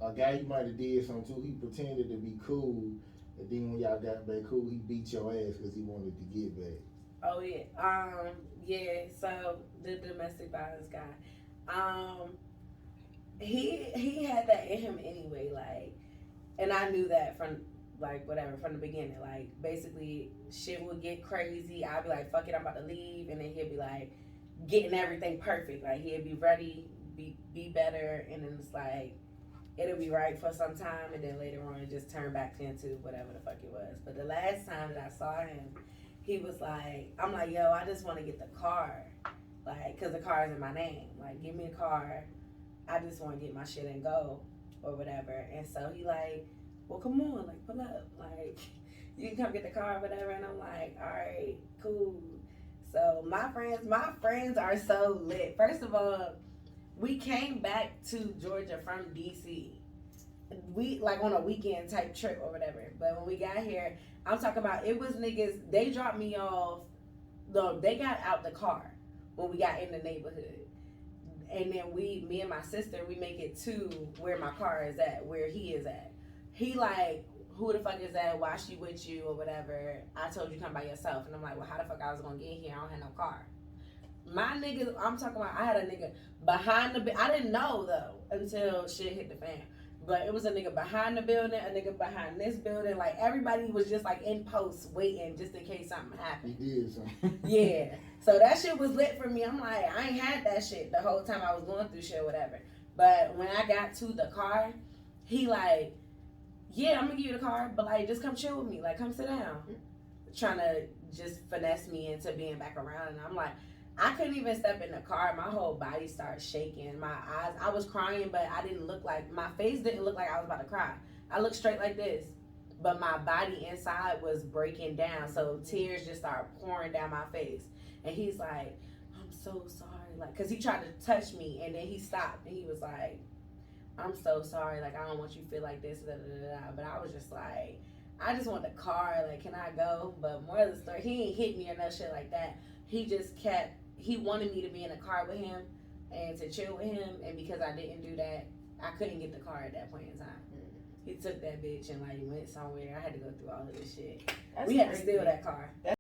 a guy he might have did something too. He pretended to be cool, and then when y'all got back cool, he beat your ass because he wanted to get back. Oh yeah. Yeah. So the domestic violence guy. He had that in him anyway. Like, and I knew that from like whatever from the beginning. Like, basically, shit would get crazy. I'd be like, "Fuck it, I'm about to leave," and then he'd be like, getting everything perfect. Like, he'd be ready, be better, and then it's like it'll be right for some time, and then later on it just turned back into whatever the fuck it was. But the last time that I saw him, he was like, I'm like, yo, I just want to get the car, like, cause the car is in my name. Like, give me a car. I just want to get my shit and go, or whatever. And so he like, well, come on, like, pull up, like, you can come get the car, or whatever. And I'm like, all right, cool. So my friends are so lit. First of all, we came back to Georgia from DC. We like on a weekend type trip or whatever. But when we got here, I'm talking about it was niggas. They dropped me off. No, they got out the car when we got in the neighborhood, and then me and my sister, we make it to where my car is at, where he is at. He like, who the fuck is that? Why she with you or whatever? I told you come by yourself, and I'm like, well, how the fuck I was gonna get here? I don't have no car. My niggas, I'm talking about, I had a nigga behind the, I didn't know though until shit hit the fan. But it was a nigga behind the building, a nigga behind this building. Like, everybody was just like in post waiting just in case something happened. He did something. Yeah. So that shit was lit for me. I'm like, I ain't had that shit the whole time I was going through shit or whatever. But when I got to the car, he like, yeah, I'm gonna give you the car, but like, just come chill with me. Like, come sit down. Trying to just finesse me into being back around. And I'm like, I couldn't even step in the car. My whole body started shaking. My eyes, I was crying, but I didn't look like, my face didn't look like I was about to cry. I looked straight like this, but my body inside was breaking down. So tears just started pouring down my face. And he's like, I'm so sorry. Like, cause he tried to touch me and then he stopped and he was like, I'm so sorry. Like, I don't want you to feel like this, da, da, da, da. But I was just like, I just want the car. Like, can I go? But more of the story, he ain't hit me or no shit like that. He just kept, he wanted me to be in a car with him and to chill with him. And because I didn't do that, I couldn't get the car at that point in time. He took that bitch and like went somewhere. I had to go through all of this shit. We had to steal that car.